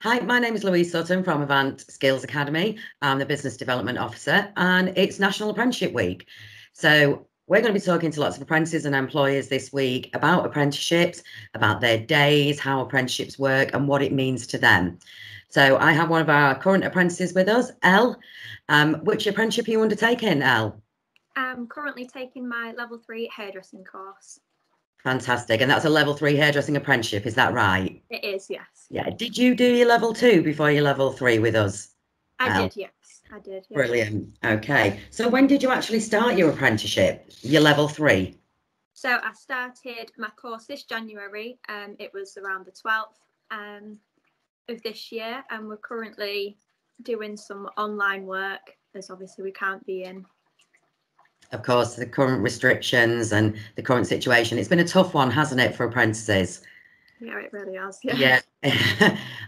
Hi, my name is Louise Sutton from Avant Skills Academy. I'm the Business Development Officer, and it's National Apprenticeship Week. So we're going to be talking to lots of apprentices and employers this week about apprenticeships, about their days, how apprenticeships work, and what it means to them. So I have one of our current apprentices with us, Elle. Which apprenticeship are you undertaking, Elle? I'm currently taking my level 3 hairdressing course. Fantastic. And that's a level 3 hairdressing apprenticeship, is that right? It is, yes. Yeah. Did you do your level 2 before your level 3 with us? I did, yes. I did, yes. Brilliant. Okay. So when did you actually start your apprenticeship, your level 3? So I started my course this January. It was around the 12th of this year, and we're currently doing some online work, as obviously we can't be in. Of course, the current restrictions and the current situation, it's been a tough one, hasn't it, for apprentices? Yeah, it really has. Yeah.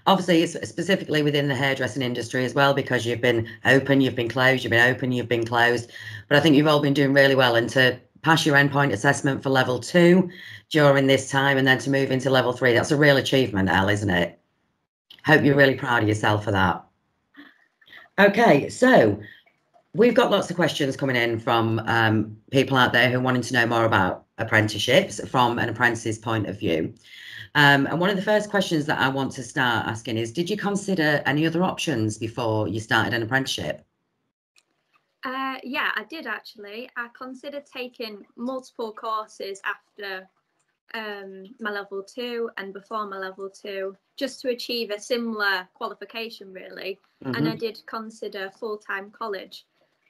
Obviously, it's specifically within the hairdressing industry as well, because you've been open, you've been closed, you've been open, you've been closed. But I think you've all been doing really well, and to pass your endpoint assessment for level 2 during this time and then to move into level 3, that's a real achievement, Elle, isn't it? Hope you're really proud of yourself for that. Okay, so we've got lots of questions coming in from people out there who are wanting to know more about apprenticeships from an apprentice's point of view. And one of the first questions that I want to start asking is, did you consider any other options before you started an apprenticeship? Yeah, I did actually. I considered taking multiple courses after my level 2 and before my level 2, just to achieve a similar qualification, really. And I did consider full-time college.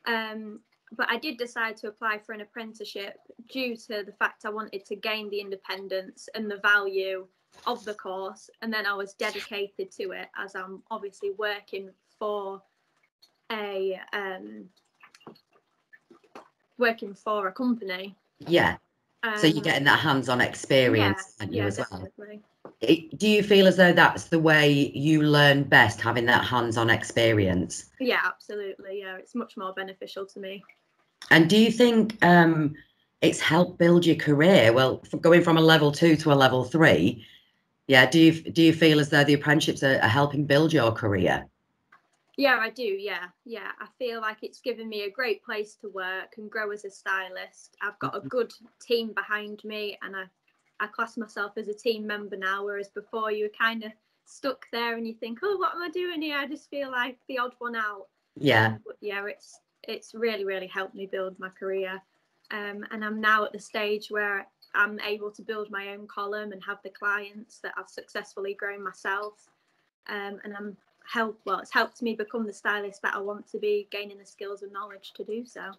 But I did decide to apply for an apprenticeship due to the fact I wanted to gain the independence and the value of the course. And then I was dedicated to it, as I'm obviously working for a company. Yeah. So you're getting that hands-on experience, aren't you, as definitely. Well? Do you feel as though that's the way you learn best, having that hands-on experience? Yeah, absolutely. Yeah, it's much more beneficial to me. And do you think it's helped build your career? Well, going from a level 2 to a level 3, yeah. Do you feel as though the apprenticeships are helping build your career? Yeah, I do. Yeah. I feel like it's given me a great place to work and grow as a stylist. I've got a good team behind me, and I class myself as a team member now, whereas before you were kind of stuck there and you think, oh, what am I doing here? I just feel like the odd one out. Yeah. But yeah, it's really helped me build my career. And I'm now at the stage where I'm able to build my own column and have the clients that I've successfully grown myself. And it's helped me become the stylist that I want to be, gaining the skills and knowledge to do so.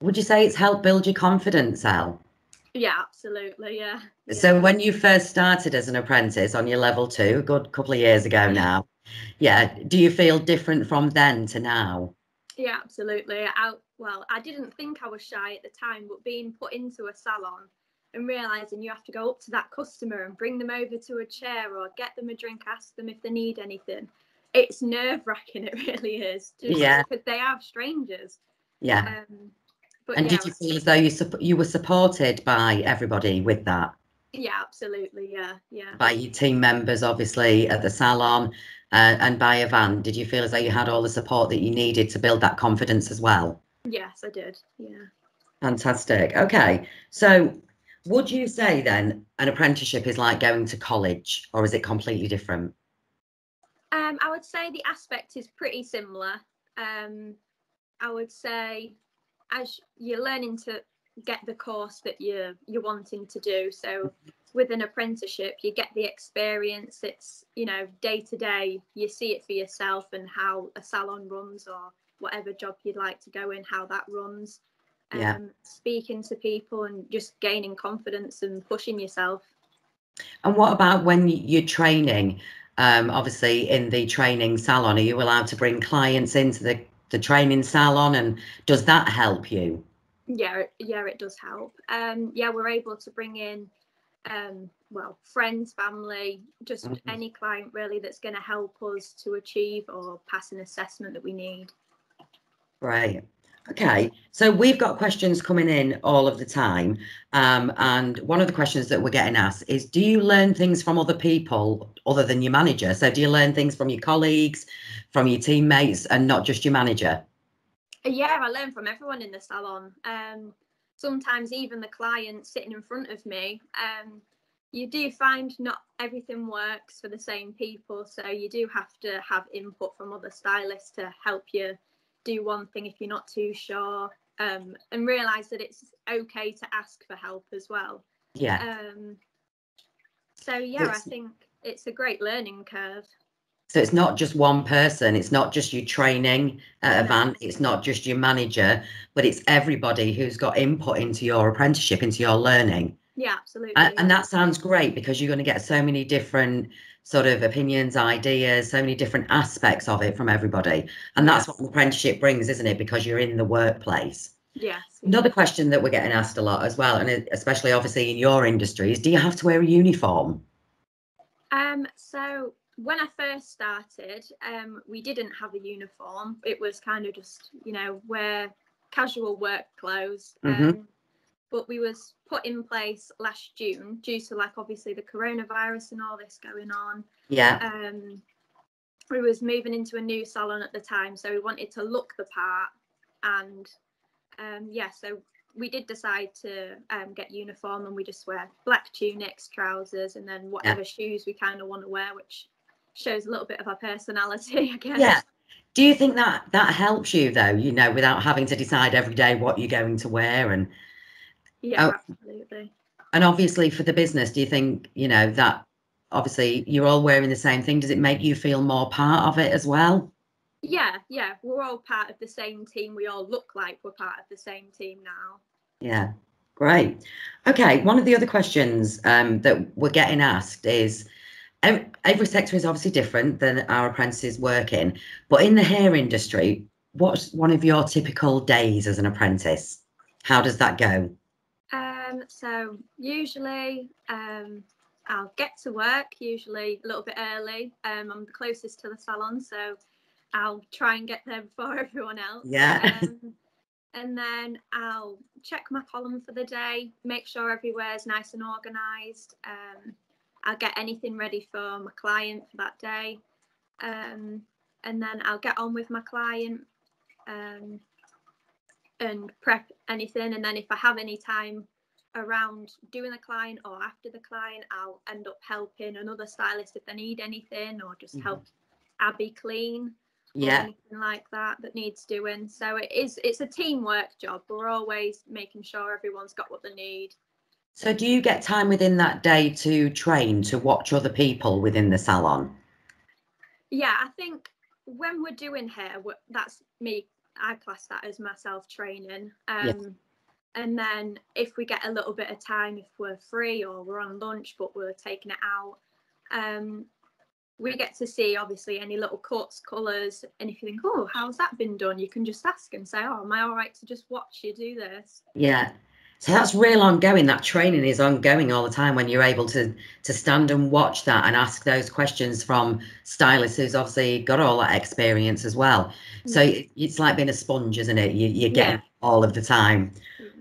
Would you say it's helped build your confidence, Elle? Yeah, absolutely. Yeah. So when you first started as an apprentice on your level 2, a good couple of years ago now, yeah, do you feel different from then to now? Yeah, absolutely. I didn't think I was shy at the time, but being put into a salon and realising you have to go up to that customer and bring them over to a chair or get them a drink, ask them if they need anything, it's nerve-wracking. It really is. Because they are strangers. Yeah. But and did you feel as though you were supported by everybody with that? Yeah, absolutely. Yeah. By your team members, obviously, at the salon, and by Avant, did you feel as though you had all the support that you needed to build that confidence as well? Yes, I did. Yeah. Fantastic. Okay. So would you say then an apprenticeship is like going to college, or is it completely different? I would say the aspect is pretty similar. I would say as you're learning to get the course that you're wanting to do. So with an apprenticeship, you get the experience. It's, day to day, you see it for yourself and how a salon runs or whatever job you'd like to go in, how that runs. Speaking to people and just gaining confidence and pushing yourself. And what about when you're training? Obviously, in the training salon, are you allowed to bring clients into the training salon, and does that help you? Yeah, it does help. We're able to bring in friends, family, just any client really that's going to help us to achieve or pass an assessment that we need. Right. Okay, so we've got questions coming in all of the time. And one of the questions that we're getting asked is, do you learn things from other people other than your manager? So do you learn things from your colleagues, from your teammates, and not just your manager? Yeah, I learn from everyone in the salon. Sometimes even the client sitting in front of me. You do find not everything works for the same people, so you do have to have input from other stylists to help you do one thing if you're not too sure, and realise that it's okay to ask for help as well. Yeah. So yeah, I think it's a great learning curve. So it's not just one person, it's not just you training at Avant, it's not just your manager, but it's everybody who's got input into your apprenticeship, into your learning. Yeah, absolutely. And that sounds great, because you're going to get so many different sort of opinions, ideas, so many different aspects of it from everybody. And that's what an apprenticeship brings, isn't it? Because you're in the workplace. Yes. Another question that we're getting asked a lot as well, and especially obviously in your industry, is, do you have to wear a uniform? So when I first started, we didn't have a uniform. It was kind of just, wear casual work clothes. But we was put in place last June due to obviously the coronavirus and all this going on. Yeah. We was moving into a new salon at the time, so we wanted to look the part, and so we did decide to get uniform, and we just wear black tunics, trousers, and then whatever shoes we kind of want to wear, which shows a little bit of our personality, I guess. Yeah. Do you think that helps you though, without having to decide every day what you're going to wear? And yeah, absolutely. And obviously for the business, do you think, that obviously you're all wearing the same thing, does it make you feel more part of it as well? Yeah, we're all part of the same team. We all look like we're part of the same team now. Yeah, great. Okay, one of the other questions that we're getting asked is, every sector is obviously different than our apprentices work in, but in the hair industry, what's one of your typical days as an apprentice? How does that go? So usually I'll get to work usually a little bit early. I'm the closest to the salon, so I'll try and get there before everyone else. Yeah. And then I'll check my column for the day, make sure everywhere's nice and organised. I'll get anything ready for my client for that day. And then I'll get on with my client and prep anything. And then if I have any time around doing the client or after the client, I'll end up helping another stylist if they need anything, or just help Abby clean. Or anything like that needs doing. So it's a teamwork job. We're always making sure everyone's got what they need. So do you get time within that day to train, to watch other people within the salon? Yeah, I think when we're doing hair, that's me. I class that as my self-training. And then if we get a little bit of time, if we're free or we're on lunch but we're taking it out, we get to see obviously any little cuts, colours, and if you think, oh, how's that been done, you can just ask and say, oh, am I all right to just watch you do this? Yeah. So that's real ongoing. That training is ongoing all the time, when you're able to stand and watch that and ask those questions from stylists who's obviously got all that experience as well. So it's like being a sponge, isn't it? You get all of the time.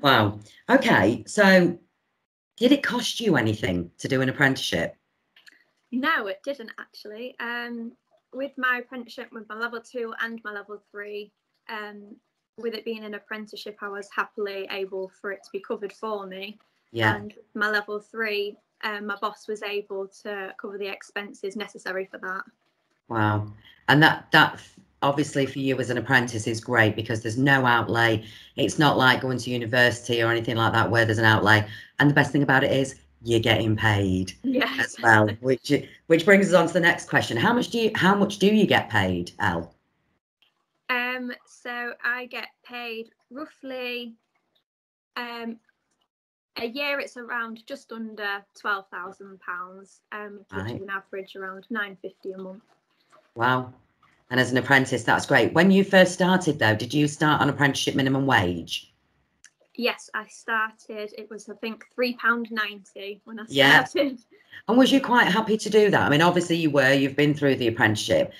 Wow. Okay. So did it cost you anything to do an apprenticeship? No, it didn't actually. With my apprenticeship, with my level 2 and my level 3, with it being an apprenticeship, I was happily able for it to be covered for me. Yeah. And my level 3, my boss was able to cover the expenses necessary for that. Wow. And that obviously for you as an apprentice is great, because there's no outlay. It's not like going to university or anything like that where there's an outlay. And the best thing about it is you're getting paid as well, which brings us on to the next question. How much do you get paid, Elle? So I get paid roughly a year. It's around just under £12,000, which is an average around £950 a month. Wow. And as an apprentice, that's great. When you first started though, did you start on apprenticeship minimum wage? Yes, I started. It was, I think, £3.90 when I Yeah. started. And was you quite happy to do that? I mean, obviously you've been through the apprenticeship.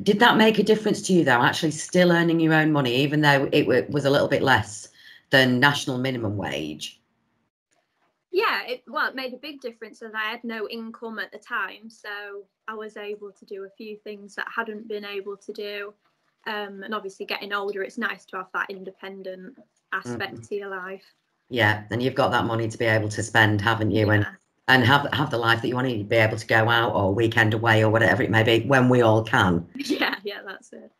Did that make a difference to you though, actually still earning your own money, even though it was a little bit less than national minimum wage? Yeah, it made a big difference as I had no income at the time, so I was able to do a few things that I hadn't been able to do. And obviously getting older, it's nice to have that independent aspect to your life. Yeah, and you've got that money to be able to spend, haven't you? Yeah. And have the life that you want to be able to go out or weekend away or whatever it may be when we all can. Yeah, that's it.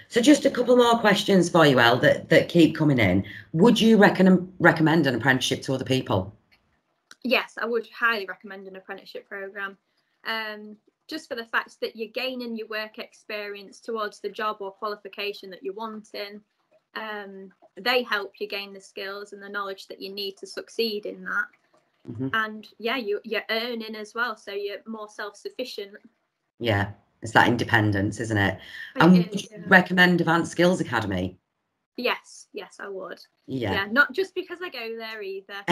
So just a couple more questions for you, Elle, that keep coming in. Would you recommend an apprenticeship to other people? Yes, I would highly recommend an apprenticeship programme. Just for the fact that you're gaining your work experience towards the job or qualification that you're wanting. They help you gain the skills and the knowledge that you need to succeed in that. And yeah, you're earning as well, so you're more self-sufficient. Yeah, it's that independence, isn't it? And would you recommend Advanced Skills Academy? Yes, I would. Yeah, not just because I go there either.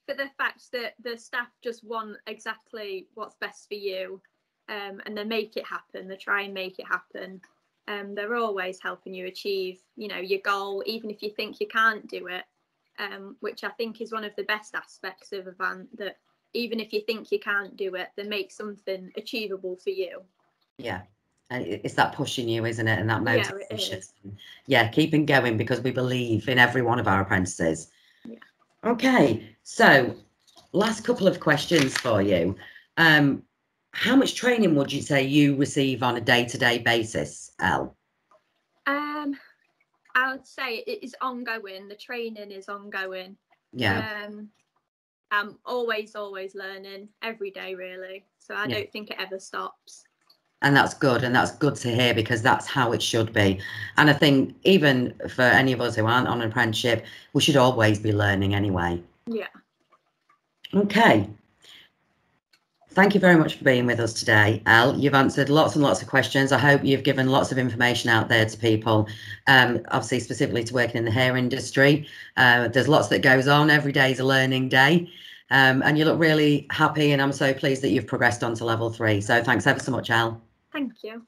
For the fact that the staff just want exactly what's best for you, and they make it happen. They try and make it happen. They're always helping you achieve, your goal, even if you think you can't do it. Which I think is one of the best aspects of Avant, that even if you think you can't do it, they make something achievable for you. Yeah, and it's that pushing you, isn't it? And that motivation. Yeah, it is. Yeah, keeping going because we believe in every one of our apprentices. Yeah. Okay, so last couple of questions for you. How much training would you say you receive on a day-to-day basis, Elle? I would say it is ongoing. The training is ongoing. Yeah. I'm always learning every day, really. So I don't think it ever stops. And that's good. And that's good to hear, because that's how it should be. And I think even for any of us who aren't on an apprenticeship, we should always be learning anyway. Yeah. Okay. Thank you very much for being with us today, Elle. You've answered lots and lots of questions. I hope you've given lots of information out there to people, obviously specifically to working in the hair industry. There's lots that goes on. Every day is a learning day. And you look really happy, and I'm so pleased that you've progressed on to level 3. So thanks ever so much, Elle. Thank you.